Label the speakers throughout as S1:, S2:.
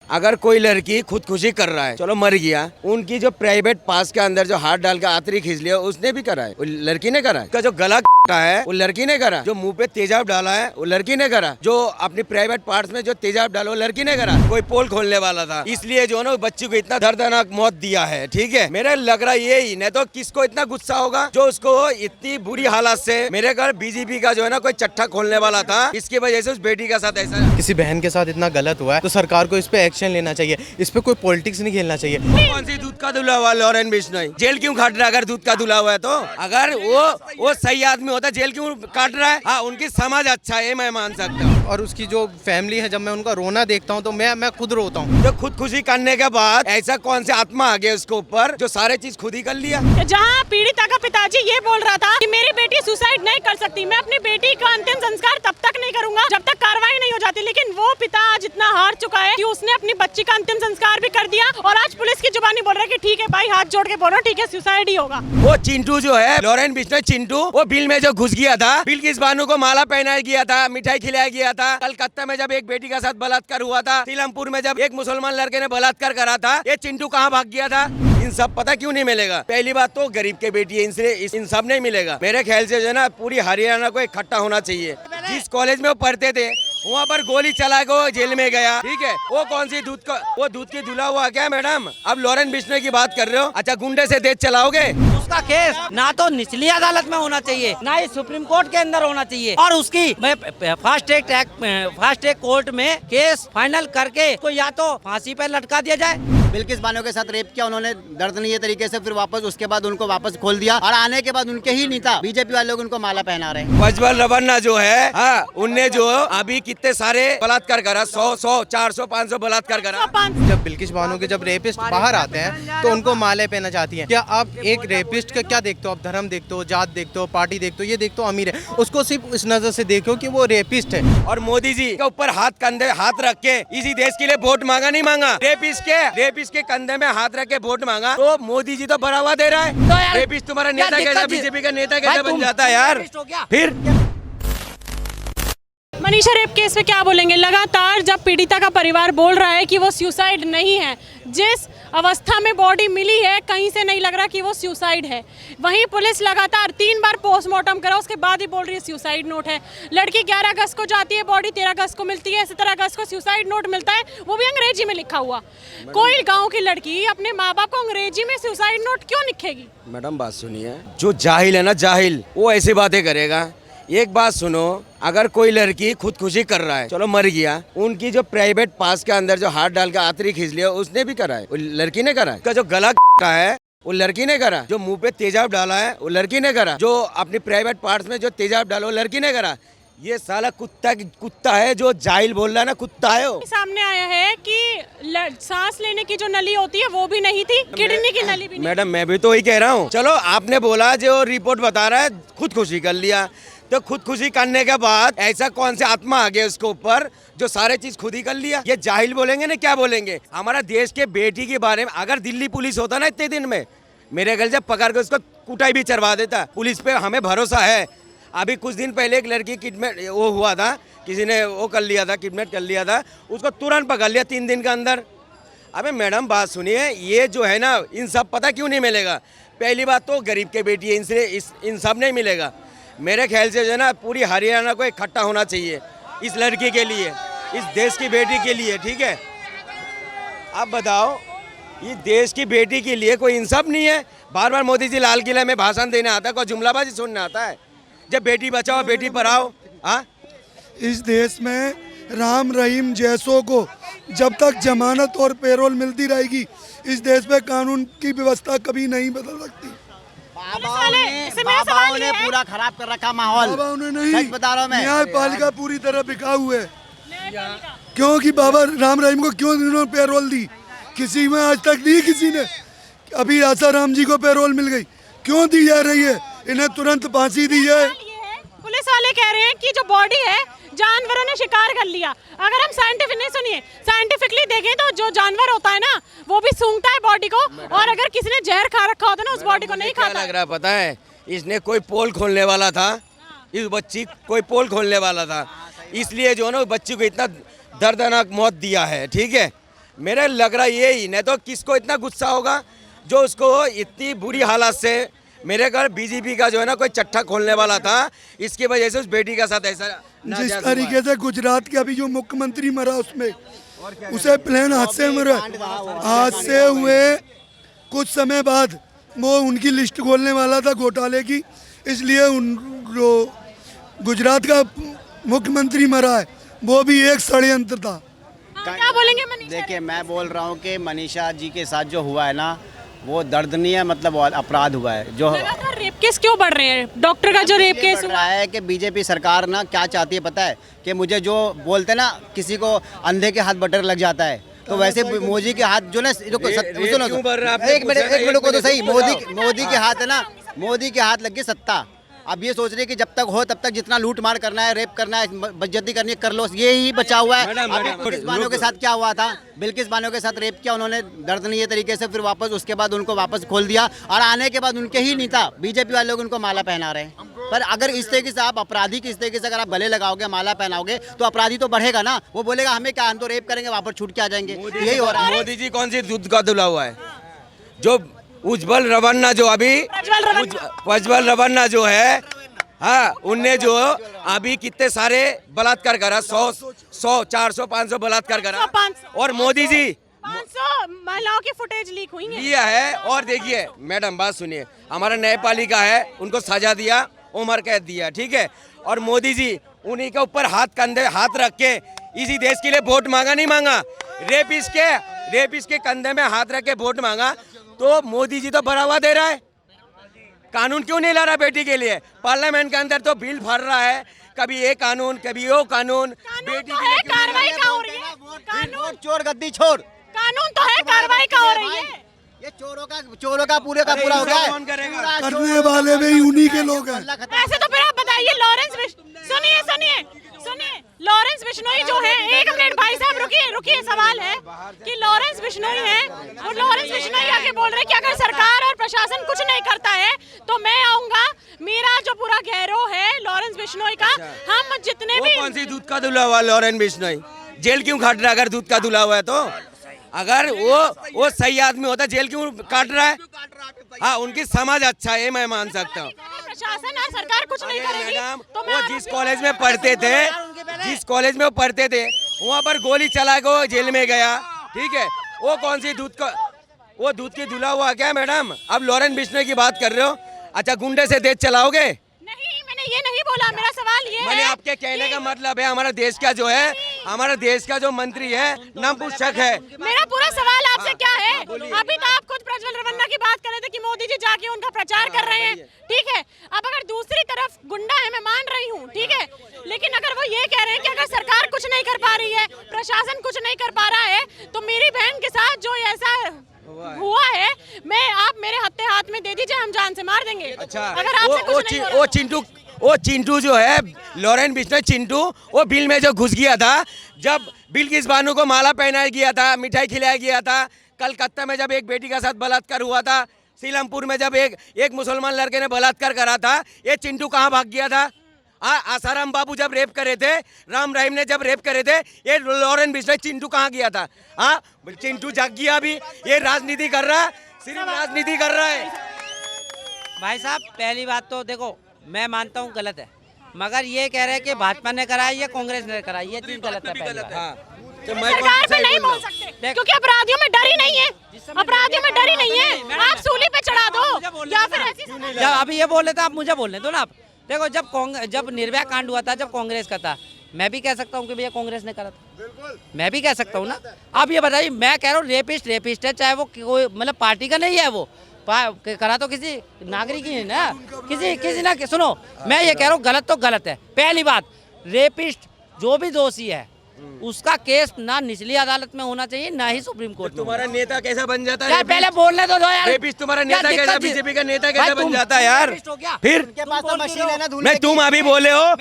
S1: अगर कोई लड़की खुदकुशी कर रहा है, चलो मर गया, उनकी जो प्राइवेट पास के अंदर जो हाथ डाल के आतरी खींच लिया उसने भी करा है, वो लड़की ने करा है। उसका जो गला है वो लड़की ने करा, जो मुंह पे तेजाब डाला है वो लड़की ने करा, जो अपनी प्राइवेट पार्ट्स में जो तेजाब डाला वो लड़की ने करा। कोई पोल खोलने वाला था, इसलिए जो है ना बच्ची को इतना दर्दनाक मौत दिया है। ठीक है, मेरे लग रहा ये ही नहीं तो किसको इतना गुस्सा होगा जो उसको इतनी बुरी हालत से, मेरे घर बीजेपी का जो है ना कोई चट्टा खोलने वाला था, इसकी वजह से उस बेटी के साथ ऐसा।
S2: किसी बहन के साथ इतना गलत हुआ है तो सरकार को इस पे एक्शन लेना चाहिए, इस पे कोई पॉलिटिक्स नहीं खेलना चाहिए।
S1: कौन सी दूध का धुला हुआ लॉरेन बिश्नोई जेल क्यों काट रहा है? अगर दूध का धुला हुआ है तो अगर वो सही आदमी होता जेल क्यों काट रहा है? हाँ, उनकी समझ अच्छा है, मैं मान सकता हूँ।
S2: और उसकी जो फैमिली है, जब मैं उनका रोना देखता हूँ तो मैं खुद रोता हूँ।
S1: जो खुदकुशी करने के बाद ऐसा कौन से आत्मा आ गया उसके ऊपर जो सारे चीज खुद ही कर लिया?
S3: जहाँ पीड़िता का पिताजी ये बोल रहा था कि मेरी बेटी सुसाइड नहीं कर सकती, मैं अपनी बेटी का अंतिम संस्कार तब तक नहीं करूंगा जब तक कार्रवाई नहीं हो जाती, लेकिन वो पिता आज इतना हार चुका है कि उसने अपनी बच्ची का अंतिम संस्कार भी कर दिया और आज पुलिस की जुबानी बोल रहा है कि ठीक है भाई, हाथ जोड़ के बोल रहा हूँ, ठीक है सुसाइड ही होगा।
S1: वो चिंटू जो है, लॉरेन बिश्नोई चिंटू, वो बिल में जो घुस गया था, बिल्किस बानो को माला पहनाया गया था, मिठाई खिलाया गया था। कलकत्ता में जब एक बेटी के साथ बलात्कार हुआ था, सीलमपुर में जब एक मुसलमान लड़के ने बलात्कार करा था, ये चिंटू कहाँ भाग गया था? इन सब पता क्यों नहीं मिलेगा? पहली बात तो गरीब के बेटी है, इनसे इन सब नहीं मिलेगा। मेरे ख्याल से जो है ना पूरी हरियाणा को इकट्ठा होना चाहिए। जिस कॉलेज में वो पढ़ते थे वहाँ पर गोली चला के वो जेल में गया। ठीक है, वो कौन सी दूध का, वो दूध की धुला हुआ क्या मैडम? अब लॉरेन बिश्नोई की बात कर रहे हो? अच्छा, गुंडे से देश चलाओगे?
S4: उसका केस ना तो निचली अदालत में होना चाहिए, ना ही सुप्रीम कोर्ट के अंदर होना चाहिए, और उसकी फास्ट ट्रैक कोर्ट में केस फाइनल करके उसको या तो फांसी पर लटका दिया जाए।
S5: बिल्किस बानो के साथ रेप किया उन्होंने दर्दनीय तरीके से, फिर वापस उसके बाद उनको वापस खोल दिया और आने के बाद उनके ही नेता बीजेपी वाले लोग उनको माला पहना रहे हैं।
S1: प्रज्वल रवन्ना जो है, हाँ, उनने जो अभी कितने सारे बलात्कार करा, 100, 400, 500 बलात्कार करा।
S2: जब बिल्किस बानो के जब रेपिस्ट बाहर आते हैं तो उनको माले पहना चाहती हैं। क्या आप एक रेपिस्ट का क्या देखते हो? आप धर्म देखते हो, जात देखते हो, पार्टी देखते हो, ये देखते हो अमीर है, उसको सिर्फ इस नजर से देखो कि वो रेपिस्ट है।
S1: और मोदी जी के ऊपर कंधे हाथ रख के इसी देश के लिए वोट मांगा, नहीं मांगा? रेपिस्ट के कंधे में हाथ रख के वोट मांगा तो मोदी जी तो बढ़ावा दे रहा है। तो रेपिस्ट तुम्हारा नेता कैसा, बीजेपी का नेता कैसे बन जाता है यार? फिर
S3: मनीषा रेप केस पे क्या बोलेंगे? लगातार जब पीड़िता का परिवार बोल रहा है कि वो सुसाइड नहीं है, जिस अवस्था में बॉडी मिली है कहीं से नहीं लग रहा कि वो सुसाइड है। वहीं पुलिस लगातार 3 बार पोस्टमार्टम करा, उसके बाद ही बोल रही है सुसाइड नोट है। लड़की 11 अगस्त को जाती है, बॉडी 13 अगस्त को मिलती है, 17 अगस्त को सुसाइड नोट मिलता है, वो भी अंग्रेजी में लिखा हुआ। कोई गाँव की लड़की अपने माँ बाप को अंग्रेजी में सुसाइड नोट क्यों लिखेगी?
S1: मैडम बात सुनिए, जो जाहिल है ना, जाहिल, वो ऐसी बातें करेगा। एक बात सुनो, अगर कोई लड़की खुदकुशी कर रहा है, चलो मर गया, उनकी जो प्राइवेट पास के अंदर जो हाथ डाल के आतरी खींच लिया उसने भी करा है, वो लड़की ने करा है। उसका जो गला का है वो लड़की ने करा, जो मुंह पे तेजाब डाला है वो लड़की ने करा, जो अपनी प्राइवेट पार्ट्स में जो तेजाब डाला वो लड़की ने करा। ये साला कुत्ता है जो जाहिल बोल रहा है ना, कुत्ता है वो।
S3: सामने आया है कि सांस लेने की जो नली होती है वो भी नहीं थी, किडनी की नली भी नहीं।
S1: मैडम मैं भी तो वही कह रहा हूँ। चलो आपने बोला जो रिपोर्ट बता रहा है खुदकुशी कर लिया, तो खुदकुशी करने के बाद ऐसा कौन से आत्मा आ गया उसके ऊपर जो सारे चीज खुद ही कर लिया? ये जाहिल बोलेंगे ना, क्या बोलेंगे? हमारा देश के बेटी के बारे में अगर दिल्ली पुलिस होता ना इतने दिन में, मेरे घर से पकड़ के उसको कुटाई भी चढ़वा देता। पुलिस पे हमें भरोसा है। अभी कुछ दिन पहले एक लड़की किडनैप वो हुआ था, किसी ने वो कर लिया था, किडनैप कर लिया था, उसको तुरंत पकड़ लिया 3 दिन के अंदर। अबे मैडम बात सुनिए, ये जो है ना, इन सब पता क्यों नहीं मिलेगा? पहली बात तो गरीब के बेटी है, इनसे इन सब नहीं मिलेगा। मेरे ख्याल से जो है ना पूरी हरियाणा को इकट्ठा होना चाहिए इस लड़की के लिए, इस देश की बेटी के लिए। ठीक है, आप बताओ, ये देश की बेटी के लिए कोई इंसाफ नहीं है? बार बार मोदी जी लाल किले में भाषण देने आता है, कोई जुमलाबाजी सुनने आता है? जब बेटी बचाओ बेटी पढ़ाओ। हाँ,
S6: इस देश में राम रहीम जैसों को जब तक जमानत और पैरोल मिलती रहेगी, इस देश में कानून की व्यवस्था कभी नहीं बदल सकती।
S5: बाबाओं ने पूरा खराब कर रखा माहौल।
S6: बाबाओं ने नहीं,
S5: सच बता रहा हूं मैं।
S6: न्यायपालिका पूरी तरह बिकाऊ है। क्योंकि बाबा राम रहीम को क्यों इन्होंने पैरोल दी? किसी में आज तक दी किसी ने? अभी आसाराम जी को पैरोल मिल गई, क्यों दी जा रही है? इन्हें तुरंत फांसी दी जाए।
S3: पुलिस वाले कह रहे हैं कि जो बॉडी है जानवरों ने शिकार कर लिया। अगर हम साइंटिफिकली देखें तो जो जानवर होता है ना वो भी सूंघता है बॉडी को, और अगर किसी ने जहर खा रखा होता है ना उस बॉडी को नहीं खाता।
S1: लग रहा है पता है, इसने कोई पोल खोलने वाला था, इस बच्ची कोई पोल खोलने वाला था, इसलिए जो है ना बच्ची को इतना दर्दनाक मौत दिया है। ठीक है, मेरे लग रहा यही, नहीं तो किसको इतना गुस्सा होगा जो उसको इतनी बुरी हालत से, मेरे घर बीजेपी का जो है ना कोई चट्टा खोलने वाला था, इसकी वजह से उस बेटी का साथ ऐसा
S6: जिस तरीके से गुजरात के अभी जो मुख्यमंत्री मरा उसमें उसे प्लेन हादसे मरा, हादसे हुए कुछ समय बाद वो उनकी लिस्ट खोलने वाला था घोटाले की, इसलिए उन जो गुजरात का मुख्यमंत्री मरा है वो भी एक षड्यंत्र था।
S3: क्या बोलेंगे मनीषा?
S5: देखिए मैं बोल रहा हूँ कि मनीषा जी के साथ जो हुआ है ना वो दर्दनीय मतलब अपराध हुआ है। जो
S3: लगातार रेप केस क्यों बढ़ रहे हैं? डॉक्टर का जो रेप केस
S5: बढ़ रहा है कि बीजेपी सरकार ना क्या चाहती है पता है, कि मुझे जो बोलते ना किसी को अंधे के हाथ बटर लग जाता है, तो वैसे मोदी के हाथ जो ना एक मिनट को तो सही, मोदी के हाथ है ना, मोदी के हाथ लग गई सत्ता। अब ये सोच रहे कि जब तक हो तब तक जितना लूट मार करना है, रेप करना है, बेइज्जती करनी है कर लो, ये ही बचा हुआ है। बिल्किस बानो के साथ क्या हुआ था, बिल्किस बानो के साथ रेप किया उन्होंने दर्दनीय तरीके से, फिर वापस उसके बाद उनको वापस खोल दिया और आने के बाद उनके ही नेता बीजेपी वाले लोग उनको माला पहना रहे हैं। पर अगर इस तरीके से आप अपराधी की इस तरीके से अगर आप गले लगाओगे, माला पहनाओगे तो अपराधी तो बढ़ेगा ना, वो बोलेगा हमें क्या, हम तो रेप करेंगे वापस छूट के आ जाएंगे। यही हो रहा है।
S1: मोदी जी कौन सी दूध का धुला हुआ है? जो उज्जवल रवन्ना जो अभी उज्जवल रवन्ना जो है, हाँ उनने जो अभी कितने सारे बलात्कार करा, 100 400 500 बलात्कार करा, और मोदी जी
S3: 500 महिलाओं की फुटेज लीक हुई है।
S1: लिया है। और देखिए मैडम बात सुनिए, हमारा न्यायपालिका है, उनको सजा दिया, उम्र कैद दिया, ठीक है, और मोदी जी उन्हीं के ऊपर कंधे हाथ रख के इसी देश के लिए वोट मांगा, नहीं मांगा, रेपिस्ट के कंधे में हाथ रख के वोट मांगा, तो मोदी जी तो बढ़ावा दे रहा है। कानून क्यों नहीं ला रहा बेटी के लिए? पार्लियामेंट के अंदर तो बिल भर रहा है, कभी ये कानून कभी वो कानून, बेटी
S3: तो है, कार्रवाई का हो रही है। कानून
S5: चोर गद्दी छोड़,
S3: कानून तो है, कार्रवाई का हो रही है।
S5: ये चोरों का पूरे का पूरा हो गया है।
S1: कौन करेगा?
S6: करने वाले भी उन्हीं के लोग हैं।
S3: ऐसे तो फिर आप बताइए, सुनिए लॉरेंस बिश्नोई जो है, एक मिनट भाई साहब रुकिए, सवाल है कि लॉरेंस बिश्नोई है, और लॉरेंस बिश्नोई आके बोल रहे हैं कि अगर सरकार और प्रशासन कुछ नहीं करता है तो मैं आऊंगा, मेरा जो पूरा घेरो है लॉरेंस बिश्नोई का, हम जितने भी।
S1: कौन सी दूध का धुला हुआ लॉरेंस बिश्नोई? जेल क्यों काट रहा है? अगर दूध का धुला हुआ है तो, अगर वो सही आदमी होता जेल क्यों काट रहा है? हाँ उनकी समझ अच्छा है, मैं मान सकता हूँ।
S3: प्रशासन और सरकार कुछ नहीं करेगी तो
S1: वो जिस कॉलेज में पढ़ते थे, वहाँ पर गोली चला के वो जेल में गया, ठीक है, वो कौन सी वो दूध की धुला हुआ क्या मैडम? अब लॉरेंस बिश्नोई की बात कर रहे हो? अच्छा गुंडे से देश चलाओगे?
S3: नहीं, मैंने ये नहीं बोला, मेरा सवाल ये
S1: मैंने
S3: है,
S1: आपके कहने का मतलब है हमारा देश का जो है, हमारा देश का जो मंत्री है नपुंसक है।
S3: मेरा पूरा सवाल आपसे क्या है, अभी तो आप खुद प्रज्वल रवन्ना की बात कर रहे थे कि मोदी जी जाके उनका प्रचार कर रहे हैं, ठीक है, अब अगर दूसरी तरफ गुंडा है, मैं मान रही हूँ, ठीक है, लेकिन अगर वो ये कह रहे हैं कि अगर सरकार कुछ नहीं कर पा रही है, प्रशासन कुछ नहीं कर पा रहा है, तो मेरी बहन के साथ जो ऐसा हुआ है, आप मेरे हत्थे हाथ में दे दीजिए, हम जान से मार देंगे।
S1: अच्छा,
S3: अगर आपसे कुछ नहीं हो रहा।
S1: वो चिंटू जो है, लॉरेंस बिश्नोई चिंटू, वो बिल में जो घुस गया था, जब बिल्किस बानो को माला पहनाया गया था, मिठाई खिलाया गया था, कलकत्ता में जब एक बेटी के साथ बलात्कार हुआ था, सीलमपुर में जब एक मुसलमान लड़के ने बलात्कार करा था, ये चिंटू कहाँ भाग गया था? आसाराम बाबू जब रेप करे थे, राम रहीम ने जब रेप करे थे, ये लॉरेंस बिश्नोई चिंटू कहाँ गया था? हाँ चिंटू जाग गया, अभी ये राजनीति कर रहा है, सिर्फ राजनीति कर रहा है।
S4: भाई साहब पहली बात तो देखो, मैं मानता हूँ गलत है, मगर ये कह रहे हैं कि भाजपा ने कराई या कांग्रेस ने कराई, ये चीज गलत है। पहली बात।
S1: हाँ तो मैं
S3: सरकार पे नहीं बोल सकते क्योंकि अपराधियों में डर ही नहीं है, अपराधियों में डर ही नहीं है, आप सूली पे चढ़ा दो या फिर ऐसी
S4: जब अभी ये बोल रहे थे, आप मुझे बोलने दो ना। आप देखो, जब निर्भया कांड हुआ था, जब कांग्रेस का था, मैं भी कह सकता हूँ कि भैया कांग्रेस ने करा था, मैं भी कह सकता हूँ ना। आप ये बताइए, मैं कह रहा हूँ रेपिस्ट है, चाहे वो कोई मतलब पार्टी का नहीं है, वो करा तो किसी नागरिक ही है ना, किसी ना सुनो, मैं ये कह रहा हूँ गलत तो गलत है। पहली बात, रेपिस्ट जो भी दोषी है उसका केस ना निचली अदालत में होना चाहिए, ना ही सुप्रीम कोर्ट में।
S1: तुम्हारा नेता कैसा बन जाता है?
S4: यार पहले बोलने तो दो यार।
S1: रेपिस्ट तुम्हारा नेता कैसा, बीजेपी का नेता कैसा बन जाता है यार? फिर नहीं, तुम अभी बोले हो,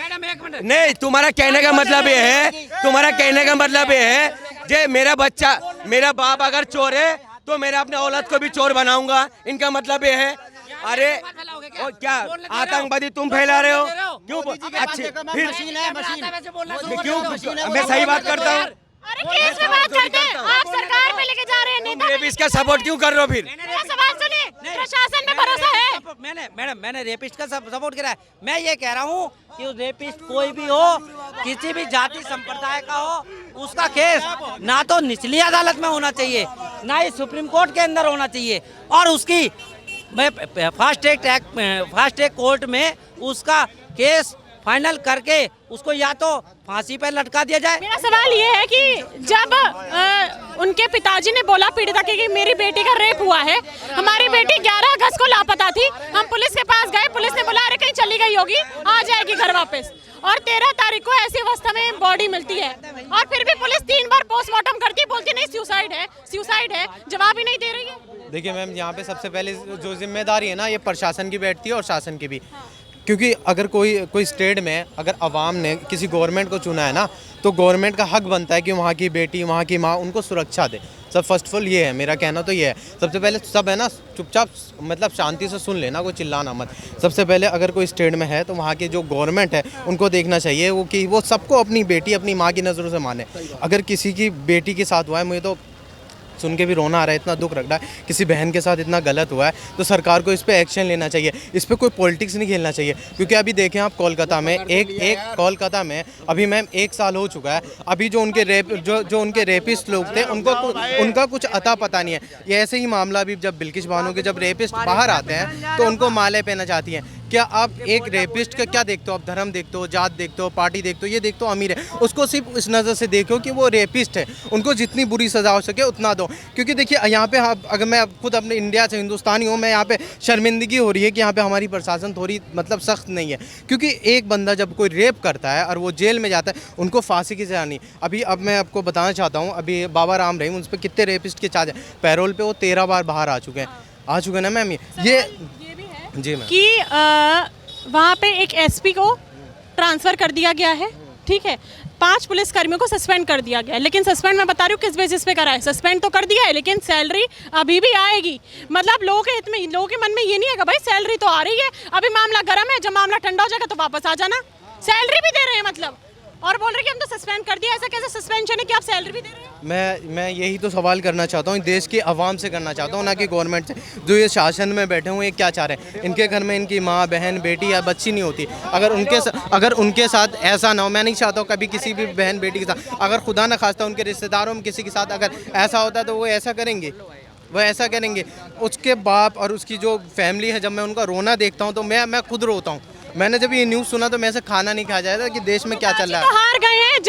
S1: नहीं तुम्हारा कहने का मतलब ये है, जे मेरा बच्चा, मेरा बाप अगर चोर है तो मेरा अपने औलाद को भी चोर बनाऊंगा, इनका मतलब ये है। अरे और क्या आतंकवादी तुम फैला रहे हो? क्यों? अच्छे फिर क्यों? मैं सही बात करता हूँ,
S3: अरे केस में बात करते हैं, आप सरकार में लेके जा रहे हैं नेता।
S1: तुम इसका सपोर्ट क्यों कर रहे हो फिर?
S3: मेरा सवाल सुनिए, प्रशासन में भरोसा है?
S4: मैंने रेपिस्ट का सपोर्ट करा है। मैं ये कह रहा हूँ कि रेपिस्ट कोई भी हो, किसी भी जाति संप्रदाय का हो, उसका केस ना तो निचली अदालत में होना चाहिए, ना ही सुप्रीम कोर्ट के अंदर होना चाहिए, और उसकी फास्ट ट्रैक कोर्ट में उसका केस फाइनल करके उसको या तो फांसी पे लटका दिया जाए।
S3: मेरा सवाल ये है कि जब उनके पिताजी ने बोला पीड़िता के कि मेरी बेटी का रेप हुआ है, हमारी बेटी 11 अगस्त को लापता थी, हम पुलिस के पास गए, पुलिस ने बोला अरे कहीं चली गई होगी, आ जाएगी घर वापस, और 13 तारीख को ऐसी अवस्था में बॉडी मिलती है, और फिर भी पुलिस 3 बार पोस्टमार्टम करती है, बोलती नहीं सुसाइड है, जवाब ही नहीं दे रही है।
S2: देखिए मैम, यहाँ पे सबसे पहले जो जिम्मेदारी है ना, ये प्रशासन की बैठती है और शासन की भी, क्योंकि अगर कोई स्टेट में अगर अवाम ने किसी गवर्नमेंट को चुना है ना, तो गवर्नमेंट का हक बनता है कि वहाँ की बेटी, वहाँ की माँ, उनको सुरक्षा दे। सब फर्स्ट ऑफ ऑल ये है, मेरा कहना तो ये है। सबसे पहले सब है ना, चुपचाप मतलब शांति से सुन लेना, कोई चिल्लाना मत। सबसे पहले अगर कोई स्टेट में है तो वहाँ की जो गवर्नमेंट है उनको देखना चाहिए वो कि वो सबको अपनी बेटी, अपनी माँ की नज़रों से माने। अगर किसी की बेटी के साथ हुआ है, मुझे तो सुन के भी रोना आ रहा है, इतना दुख लग रहा है, किसी बहन के साथ इतना गलत हुआ है, तो सरकार को इस पे एक्शन लेना चाहिए। इस पे कोई पॉलिटिक्स नहीं खेलना चाहिए, क्योंकि अभी देखें आप कोलकाता में कोलकाता में अभी मैम 1 साल हो चुका है, अभी जो उनके रेपिस्ट लोग थे उनका कुछ अता पता नहीं है। ये ऐसे ही मामला अभी जब बिल्किश बानो के जब रेपिस्ट बाहर आते हैं तो उनको माले पहना चाहती हैं। क्या आप एक रेपिस्ट का क्या देखते हो? आप धर्म देखते हो, जात देखते हो, पार्टी देखते हो, ये देखते हो अमीर है, उसको सिर्फ इस नज़र से देखो कि वो रेपिस्ट है, उनको जितनी बुरी सज़ा हो सके उतना दो। क्योंकि देखिए यहाँ पे अगर मैं खुद अपने इंडिया से हिंदुस्तानी हूँ, मैं यहाँ पे शर्मिंदगी हो रही है कि यहाँ पे हमारी प्रशासन थोड़ी मतलब सख्त नहीं है, क्योंकि एक बंदा जब कोई रेप करता है और वो जेल में जाता है, उनको फांसी की सज़ा नहीं। अब मैं आपको बताना चाहता हूँ, अभी बाबा राम रहीम, उस पर कितने रेपिस्ट के चार्ज है, पैरोल पर वो 13 बार बाहर आ चुके हैं ना मैम। ये जी मैम
S3: कि वहाँ पे एक एसपी को ट्रांसफ़र कर दिया गया है, ठीक है, 5 पुलिस कर्मियों को सस्पेंड कर दिया गया है, लेकिन सस्पेंड मैं बता रही हूँ किस बेसिस पे करा है। सस्पेंड तो कर दिया है, लेकिन सैलरी अभी भी आएगी। मतलब लोगों के मन में ये नहीं है कि भाई सैलरी तो आ रही है, अभी मामला गर्म है, जब मामला ठंडा हो जाएगा तो वापस आ जाना। सैलरी भी दे रहे हैं मतलब, और बोल रहे कि हम तो सस्पेंड कर दिया। ऐसा कैसे सस्पेंशन है कि आप सैलरी भी दे रहे हैं?
S2: मैं यही तो सवाल करना चाहता हूँ, देश के अवाम से करना चाहता हूँ, ना कि गवर्नमेंट से। जो ये शासन में बैठे हुए हैं, क्या चाह रहे हैं? इनके घर में इनकी माँ, बहन, बेटी या बच्ची नहीं होती, अगर उनके साथ ऐसा ना हो, मैं नहीं चाहता हूँ कभी किसी भी बहन बेटी के साथ, अगर खुदा न खास्ता उनके रिश्तेदारों में किसी के साथ अगर ऐसा होता है तो वो ऐसा करेंगे। उसके बाप और उसकी जो फैमिली है, जब मैं उनका रोना देखता हूँ तो मैं खुद रोता हूँ। मैंने जब ये न्यूज़ सुना तो मैं से खाना नहीं खा जाता कि देश में क्या चल रहा है।
S3: तो हार गए हैं,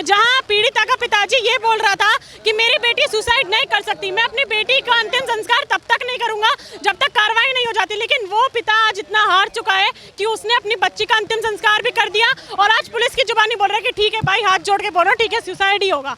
S3: जहाँ पीड़िता का पिताजी ये बोल रहा था कि मेरी बेटी सुसाइड नहीं कर सकती, मैं अपनी बेटी का अंतिम संस्कार तब तक नहीं करूंगा जब तक कार्रवाई नहीं हो जाती, लेकिन वो पिता आज इतना हार चुका है कि उसने अपनी बच्ची का अंतिम संस्कार भी कर दिया, और आज पुलिस की जुबानी बोल रहा है कि ठीक है भाई, हाथ जोड़ के बोल रहा हूँ, ठीक है सुसाइड ही होगा,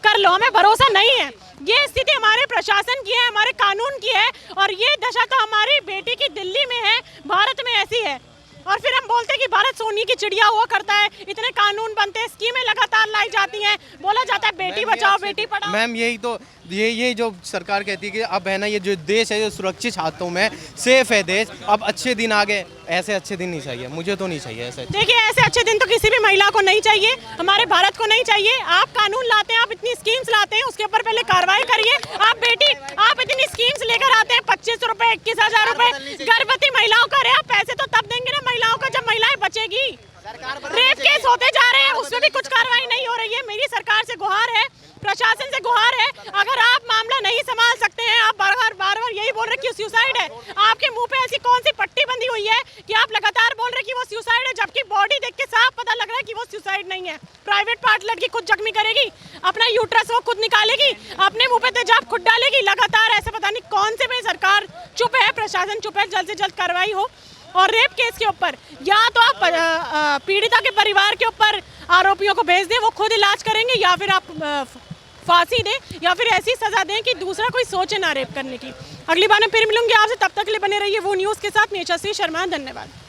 S3: कर लो, हमें भरोसा नहीं है। ये स्थिति हमारे प्रशासन की है, हमारे कानून की है, और ये दशा तो हमारी बेटी की दिल्ली में है, भारत में ऐसी है। और फिर हम बोलते हैं कि भारत सोने की चिड़िया हुआ करता है, इतने कानून बनते हैं, स्कीमें लगातार लाई जाती हैं, बोला जाता है बेटी बचाओ बेटी पढ़ाओ।
S2: मैम यही तो ये जो सरकार कहती है कि अब है ना, ये जो देश है जो सुरक्षित हाथों में सेफ है देश, अब अच्छे दिन आ गए। ऐसे अच्छे दिन नहीं चाहिए, मुझे तो नहीं चाहिए ऐसे।
S3: देखिए ऐसे अच्छे दिन तो किसी भी महिला को नहीं चाहिए, हमारे भारत को नहीं चाहिए। आप कानून लाते हैं, आप इतनी स्कीम्स लाते हैं, उसके ऊपर पहले कार्रवाई करिए। आप इतनी स्कीम्स लेकर आते हैं, 2500 रुपए, 21,000 रुपए गर्भवती महिलाओं का, आप पैसे तो तब देंगे ना महिलाओं को जब महिलाएं बचेगी। रेप केस होते जा रहे हैं, उसमें भी कुछ कार्रवाई नहीं हो रही है। मेरी सरकार से गुहार है, प्रशासन से गुहार है, अगर आप मामला नहीं संभाल सकते हैं, आप बार बार यही बोल रहे कि सुसाइड है, आपके मुंह पे ऐसी कौन सी पट्टी बंधी हुई है कि आप लगातार बोल रहे कि वो सुसाइड है, जबकि बॉडी देख के साफ पता लग रहा है कि वो सुसाइड नहीं है। प्राइवेट पार्ट लड़की खुद जख्मी करेगी, अपना यूट्रस वो खुद निकालेगी, अपने मुंह पे तेजाब खुद डालेगी, लगातार ऐसे पता नहीं कौन से में सरकार चुप है, प्रशासन चुप है। जल्द से जल्द कार्रवाई हो। और रेप केस के ऊपर या तो आप पीड़िता के परिवार के ऊपर आरोपियों को भेज दें, वो खुद इलाज करेंगे, या फिर आप फांसी दें, या फिर ऐसी सजा दें कि दूसरा कोई सोचे ना रेप करने की। अगली बार मैं फिर मिलूंगी आपसे, तब तक के लिए बने रहिए वो न्यूज़ के साथ। मैं यशस्वी शर्मा, धन्यवाद।